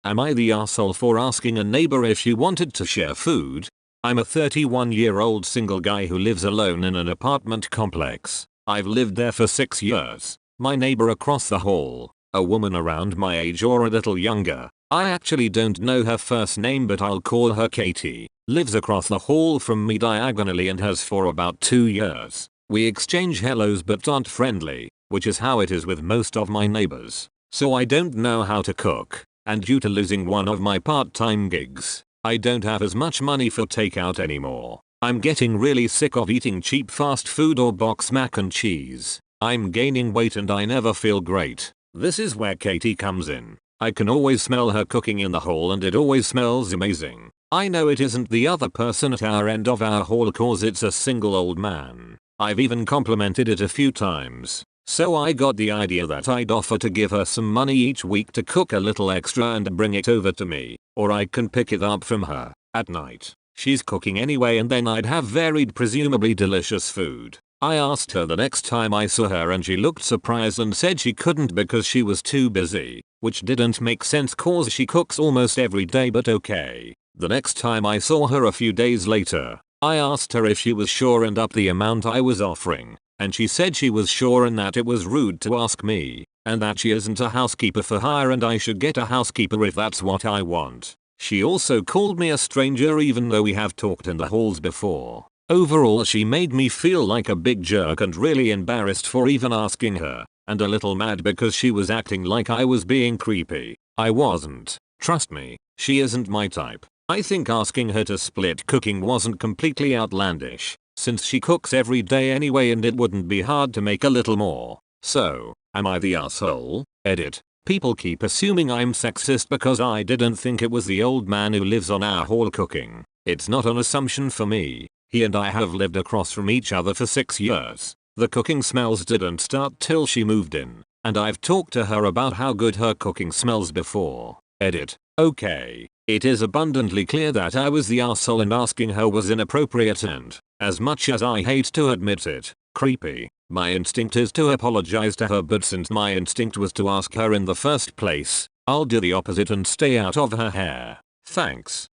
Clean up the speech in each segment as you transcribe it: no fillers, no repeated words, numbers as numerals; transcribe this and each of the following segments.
Am I the asshole for asking a neighbor if she wanted to share food? I'm a 31-year-old single guy who lives alone in an apartment complex. I've lived there for 6 years. My neighbor across the hall, a woman around my age or a little younger, I actually don't know her first name but I'll call her Katie, lives across the hall from me diagonally and has for about 2 years. We exchange hellos but aren't friendly, which is how it is with most of my neighbors. So I don't know how to cook, and due to losing one of my part-time gigs, I don't have as much money for takeout anymore. I'm getting really sick of eating cheap fast food or box mac and cheese. I'm gaining weight and I never feel great. This is where Katie comes in. I can always smell her cooking in the hall and it always smells amazing. I know it isn't the other person at our end of our hall cause it's a single old man. I've even complimented it a few times. So I got the idea that I'd offer to give her some money each week to cook a little extra and bring it over to me, or I can pick it up from her at night. She's cooking anyway and then I'd have varied presumably delicious food. I asked her the next time I saw her and she looked surprised and said she couldn't because she was too busy, which didn't make sense cause she cooks almost every day but okay. The next time I saw her a few days later, I asked her if she was sure and up the amount I was offering, and she said she was sure and that it was rude to ask me, and that she isn't a housekeeper for hire and I should get a housekeeper if that's what I want. She also called me a stranger even though we have talked in the halls before. Overall she made me feel like a big jerk and really embarrassed for even asking her, and a little mad because she was acting like I was being creepy. I wasn't. Trust me, she isn't my type. I think asking her to split cooking wasn't completely outlandish, since she cooks every day anyway and it wouldn't be hard to make a little more. So, am I the asshole? Edit. People keep assuming I'm sexist because I didn't think it was the old man who lives on our hall cooking. It's not an assumption for me. He and I have lived across from each other for 6 years. The cooking smells didn't start till she moved in, and I've talked to her about how good her cooking smells before. Edit. Okay. It is abundantly clear that I was the asshole and asking her was inappropriate and, as much as I hate to admit it, creepy. My instinct is to apologize to her but since my instinct was to ask her in the first place, I'll do the opposite and stay out of her hair. Thanks.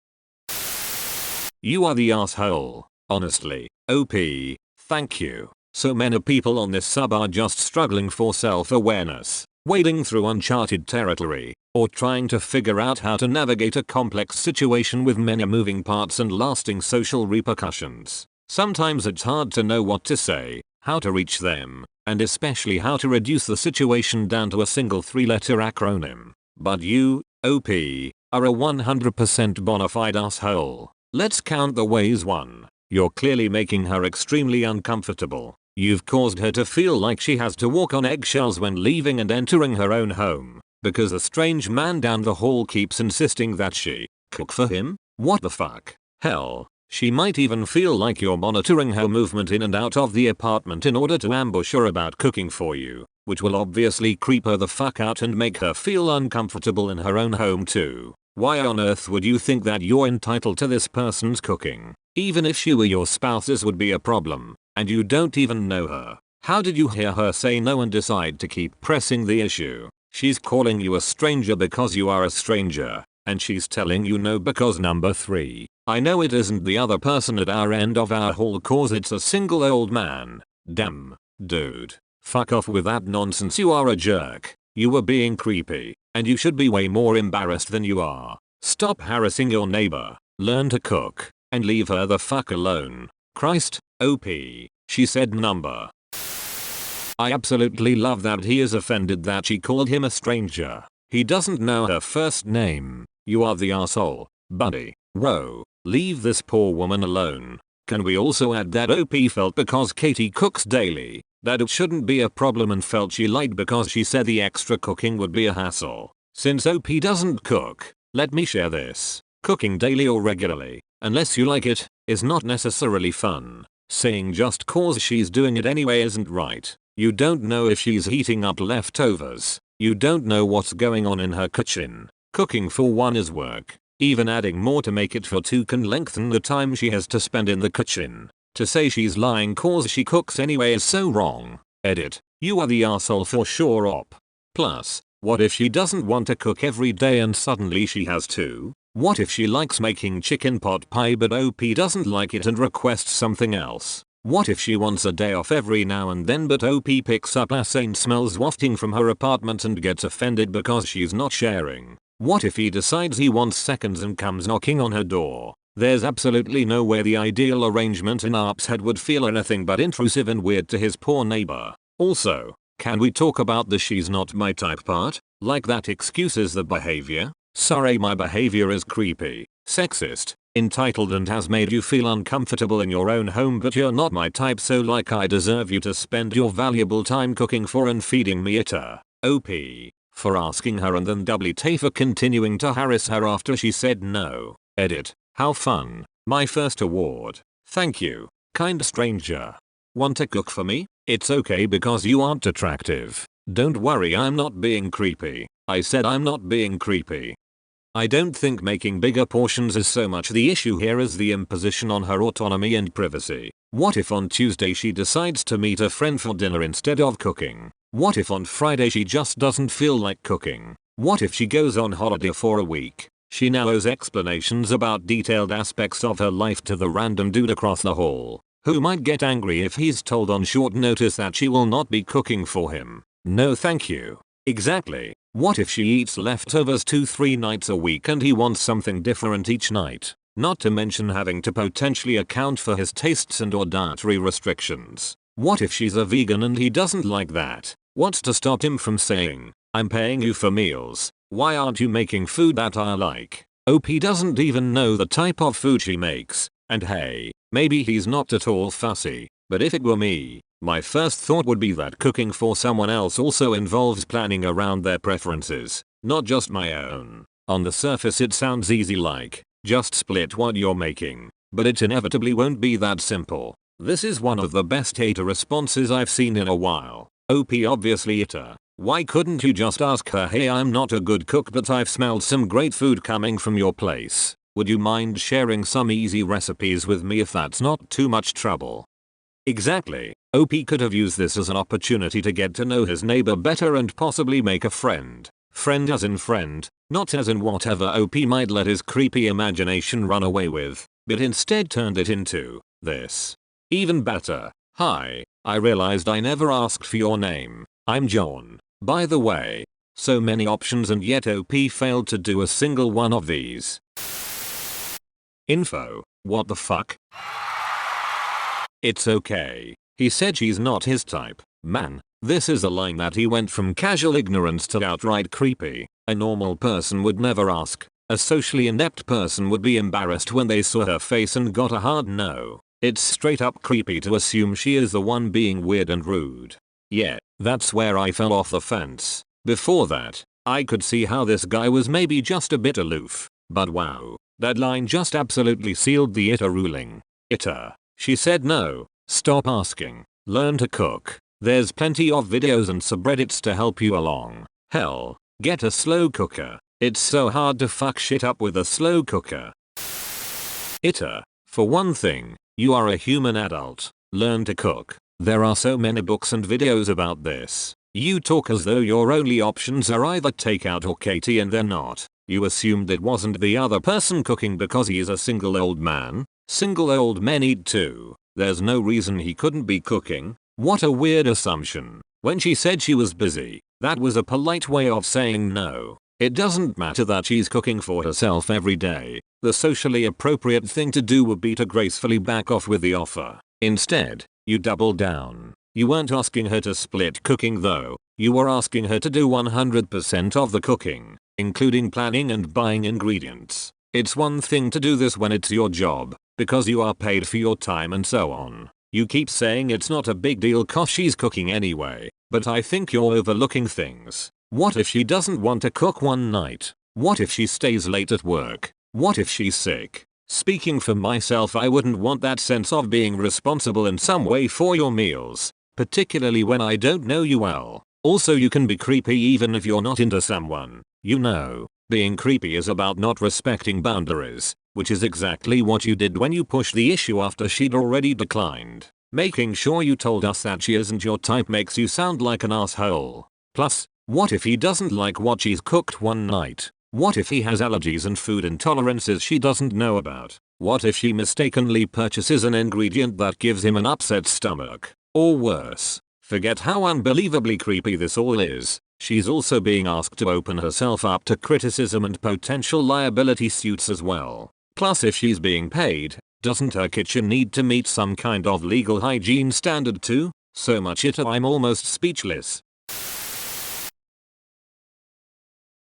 You are the asshole. Honestly. OP. Thank you. So many people on this sub are just struggling for self-awareness, wading through uncharted territory, or trying to figure out how to navigate a complex situation with many moving parts and lasting social repercussions. Sometimes it's hard to know what to say, how to reach them, and especially how to reduce the situation down to a single 3-letter acronym. But you, OP, are a 100% bona fide asshole. Let's count the ways. 1. You're clearly making her extremely uncomfortable. You've caused her to feel like she has to walk on eggshells when leaving and entering her own home, because a strange man down the hall keeps insisting that she cook for him? What the fuck? Hell, she might even feel like you're monitoring her movement in and out of the apartment in order to ambush her about cooking for you, which will obviously creep her the fuck out and make her feel uncomfortable in her own home too. Why on earth would you think that you're entitled to this person's cooking? Even if she were your spouse this would be a problem, and you don't even know her. How did you hear her say no and decide to keep pressing the issue? She's calling you a stranger because you are a stranger, and she's telling you no because number 3. I know it isn't the other person at our end of our hall cause it's a single old man. Damn, dude. Fuck off with that nonsense. You are a jerk. You were being creepy, and you should be way more embarrassed than you are. Stop harassing your neighbor, learn to cook, and leave her the fuck alone. Christ, OP. She said number. I absolutely love that he is offended that she called him a stranger. He doesn't know her first name. You are the asshole, buddy. Whoa, leave this poor woman alone. Can we also add that OP felt because Katie cooks daily, that it shouldn't be a problem and felt she lied because she said the extra cooking would be a hassle. Since OP doesn't cook, let me share this. Cooking daily or regularly, unless you like it, is not necessarily fun. Saying just cause she's doing it anyway isn't right. You don't know if she's heating up leftovers. You don't know what's going on in her kitchen. Cooking for one is work. Even adding more to make it for 2 can lengthen the time she has to spend in the kitchen. To say she's lying cause she cooks anyway is so wrong. Edit. You are the asshole for sure op. Plus, What if she doesn't want to cook every day and suddenly she has to? What if she likes making chicken pot pie but OP doesn't like it and requests something else? What if she wants a day off every now and then but OP picks up insane smells wafting from her apartment and gets offended because she's not sharing? What if he decides he wants seconds and comes knocking on her door? There's absolutely no way the ideal arrangement in ARP's head would feel anything but intrusive and weird to his poor neighbor. Also, can we talk about the she's not my type part? Like that excuses the behavior? Sorry, my behavior is creepy, sexist, entitled and has made you feel uncomfortable in your own home, but you're not my type, so like I deserve you to spend your valuable time cooking for and feeding me AITA. OP. For asking her and then doubly T for continuing to harass her after she said no. Edit. How fun. My first award. Thank you, kind stranger. Want to cook for me? It's okay because you aren't attractive. Don't worry, I'm not being creepy. I said I'm not being creepy. I don't think making bigger portions is so much the issue here as the imposition on her autonomy and privacy. What if on Tuesday she decides to meet a friend for dinner instead of cooking? What if on Friday she just doesn't feel like cooking? What if she goes on holiday for a week? She now owes explanations about detailed aspects of her life to the random dude across the hall, who might get angry if he's told on short notice that she will not be cooking for him. No thank you. Exactly. What if she eats leftovers 2-3 nights a week and he wants something different each night? Not to mention having to potentially account for his tastes and or dietary restrictions. What if she's a vegan and he doesn't like that? What's to stop him from saying, I'm paying you for meals, why aren't you making food that I like? OP doesn't even know the type of food she makes, and hey, maybe he's not at all fussy, but if it were me, my first thought would be that cooking for someone else also involves planning around their preferences, not just my own. On the surface it sounds easy, like, just split what you're making, but it inevitably won't be that simple. This is one of the best AITA responses I've seen in a while. OP obviously AITA. Why couldn't you just ask her, hey, I'm not a good cook but I've smelled some great food coming from your place. Would you mind sharing some easy recipes with me if that's not too much trouble? Exactly. OP could have used this as an opportunity to get to know his neighbor better and possibly make a friend. Friend as in friend, not as in whatever OP might let his creepy imagination run away with, but instead turned it into this. Even better. Hi, I realized I never asked for your name. I'm John. By the way. So many options and yet OP failed to do a single one of these. Info. What the fuck? It's okay. He said she's not his type. Man, this is a line that he went from casual ignorance to outright creepy. A normal person would never ask. A socially inept person would be embarrassed when they saw her face and got a hard no. It's straight up creepy to assume she is the one being weird and rude. Yeah, that's where I fell off the fence. Before that, I could see how this guy was maybe just a bit aloof. But wow, that line just absolutely sealed the AITA ruling. AITA. She said no. Stop asking. Learn to cook. There's plenty of videos and subreddits to help you along. Hell, get a slow cooker. It's so hard to fuck shit up with a slow cooker. AITA. For one thing, you are a human adult. Learn to cook. There are so many books and videos about this. You talk as though your only options are either takeout or KT and they're not. You assumed it wasn't the other person cooking because he is a single old man. Single old men eat too. There's no reason he couldn't be cooking. What a weird assumption. When she said she was busy, that was a polite way of saying no. It doesn't matter that she's cooking for herself every day. The socially appropriate thing to do would be to gracefully back off with the offer. Instead, you doubled down. You weren't asking her to split cooking though. You were asking her to do 100% of the cooking, including planning and buying ingredients. It's one thing to do this when it's your job, because you are paid for your time and so on. You keep saying it's not a big deal cause she's cooking anyway, but I think you're overlooking things. What if she doesn't want to cook one night? What if she stays late at work? What if she's sick? Speaking for myself, I wouldn't want that sense of being responsible in some way for your meals, particularly when I don't know you well. Also, you can be creepy even if you're not into someone. You know, being creepy is about not respecting boundaries, which is exactly what you did when you pushed the issue after she'd already declined. Making sure you told us that she isn't your type makes you sound like an asshole. Plus, What if he doesn't like what she's cooked one night? What if he has allergies and food intolerances she doesn't know about? What if she mistakenly purchases an ingredient that gives him an upset stomach? Or worse, forget how unbelievably creepy this all is. She's also being asked to open herself up to criticism and potential liability suits as well. Plus, if she's being paid, doesn't her kitchen need to meet some kind of legal hygiene standard too? So much it I'm almost speechless.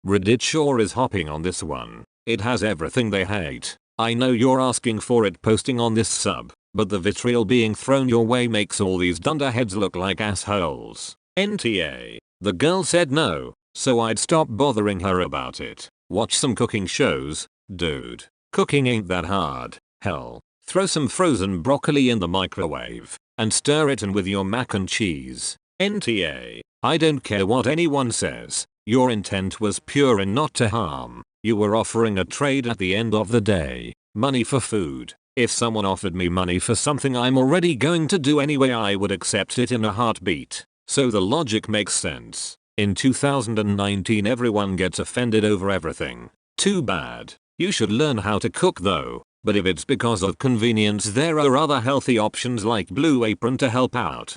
Reddit sure is hopping on this one. It has everything they hate. I know you're asking for it posting on this sub, but the vitriol being thrown your way makes all these dunderheads look like assholes. NTA. The girl said no, so I'd stop bothering her about it. Watch some cooking shows, dude. Cooking ain't that hard. Hell, throw some frozen broccoli in the microwave and stir it in with your mac and cheese. NTA. I don't care what anyone says. Your intent was pure and not to harm. You were offering a trade at the end of the day. Money for food. If someone offered me money for something I'm already going to do anyway, I would accept it in a heartbeat. So the logic makes sense. In 2019 everyone gets offended over everything. Too bad. You should learn how to cook though. But if it's because of convenience, there are other healthy options like Blue Apron to help out.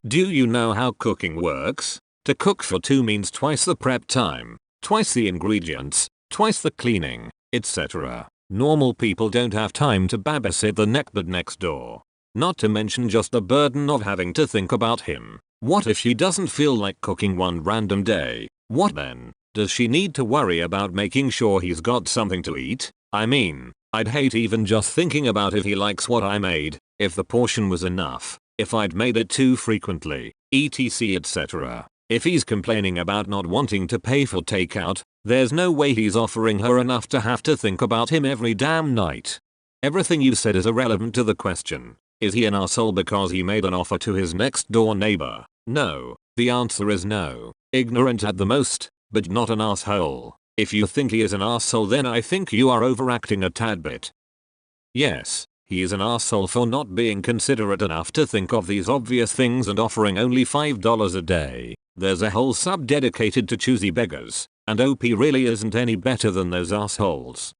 Do you know how cooking works? To cook for two means twice the prep time, twice the ingredients, twice the cleaning, etc. Normal people don't have time to babysit the neckbeard next door. Not to mention just the burden of having to think about him. What if she doesn't feel like cooking one random day? What then? Does she need to worry about making sure he's got something to eat? I mean, I'd hate even just thinking about if he likes what I made, if the portion was enough, if I'd made it too frequently, etc etc. If he's complaining about not wanting to pay for takeout, there's no way he's offering her enough to have to think about him every damn night. Everything you said is irrelevant to the question. Is he an asshole because he made an offer to his next door neighbor? No. The answer is no. Ignorant at the most, but not an asshole. If you think he is an asshole, then I think you are overacting a tad bit. Yes, he is an asshole for not being considerate enough to think of these obvious things and offering only $5 a day. There's a whole sub dedicated to choosy beggars, and OP really isn't any better than those assholes.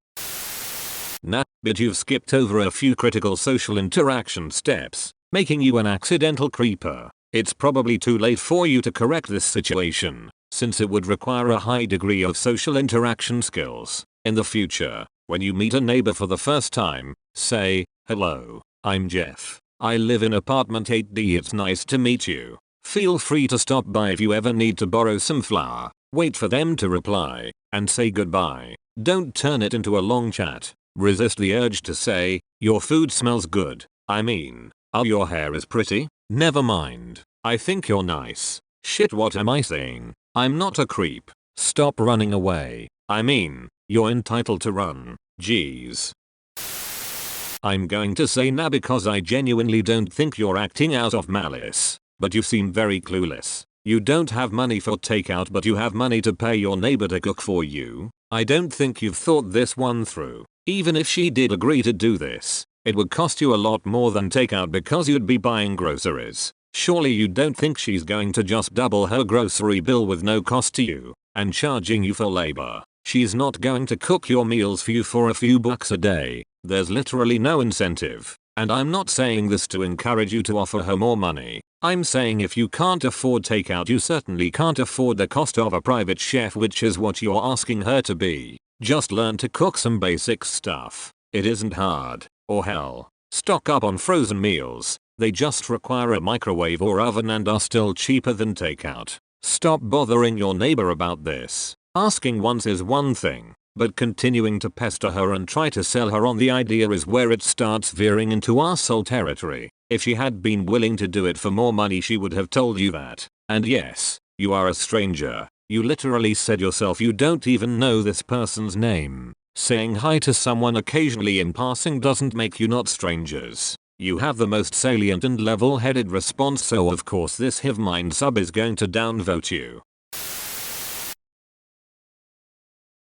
Nah, but you've skipped over a few critical social interaction steps, making you an accidental creeper. It's probably too late for you to correct this situation, since it would require a high degree of social interaction skills. In the future, when you meet a neighbor for the first time, say, "Hello, I'm Jeff. I live in apartment 8D. It's nice to meet you. Feel free to stop by if you ever need to borrow some flour." Wait for them to reply, and say goodbye. Don't turn it into a long chat. Resist the urge to say, "Your food smells good. I mean, oh, your hair is pretty. Never mind. I think you're nice. Shit, what am I saying? I'm not a creep. Stop running away. I mean, you're entitled to run. Jeez." I'm going to say nah because I genuinely don't think you're acting out of malice. But you seem very clueless. You don't have money for takeout, but you have money to pay your neighbor to cook for you. I don't think you've thought this one through. Even if she did agree to do this, it would cost you a lot more than takeout because you'd be buying groceries. Surely you don't think she's going to just double her grocery bill with no cost to you and charging you for labor. She's not going to cook your meals for you for a few bucks a day. There's literally no incentive. And I'm not saying this to encourage you to offer her more money. I'm saying if you can't afford takeout, you certainly can't afford the cost of a private chef, which is what you're asking her to be. Just learn to cook some basic stuff. It isn't hard. Or hell, stock up on frozen meals. They just require a microwave or oven and are still cheaper than takeout. Stop bothering your neighbor about this. Asking once is one thing, but continuing to pester her and try to sell her on the idea is where it starts veering into arsehole territory. If she had been willing to do it for more money, she would have told you that. And yes, you are a stranger. You literally said yourself you don't even know this person's name. Saying hi to someone occasionally in passing doesn't make you not strangers. You have the most salient and level-headed response, so of course this hive mind sub is going to downvote you.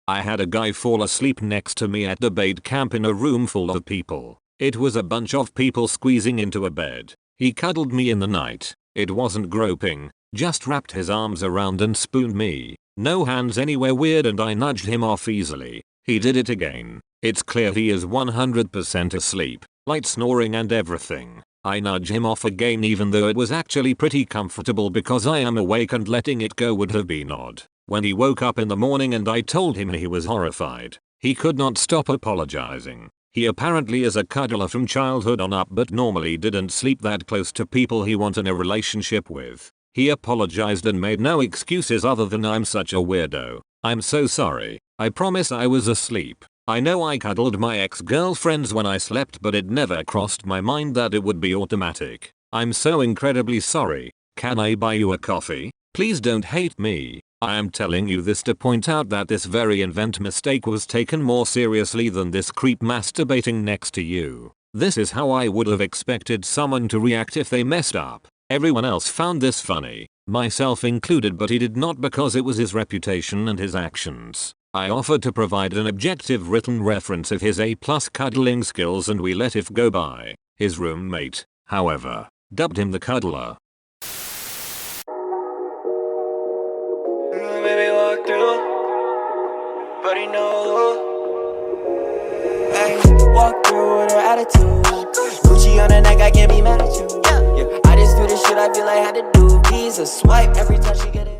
I had a guy fall asleep next to me at debate camp in a room full of people. It was a bunch of people squeezing into a bed. He cuddled me in the night. It wasn't groping, just wrapped his arms around and spooned me. No hands anywhere weird, and I nudged him off easily. He did it again. It's clear he is 100% asleep, light snoring and everything. I nudge him off again, even though it was actually pretty comfortable because I am awake and letting it go would have been odd. When he woke up in the morning and I told him, he was horrified. He could not stop apologizing. He apparently is a cuddler from childhood on up, but normally didn't sleep that close to people he wants in a relationship with. He apologized and made no excuses other than "I'm such a weirdo. I'm so sorry. I promise I was asleep. I know I cuddled my ex-girlfriends when I slept, but it never crossed my mind that it would be automatic. I'm so incredibly sorry. Can I buy you a coffee? Please don't hate me. I am telling you this to point out that this very invent mistake was taken more seriously than this creep masturbating next to you. This is how I would have expected someone to react if they messed up. Everyone else found this funny, myself included, but he did not because it was his reputation and his actions. I offered to provide an objective written reference of his A+ cuddling skills and we let it go by. His roommate, however, dubbed him the cuddler. Baby, walk through, but he know. Hey, walk through with her attitude. Gucci on the neck, I can't be mad at you. Yeah, I just do the shit I feel like I had to do. Visa swipe every time she get it.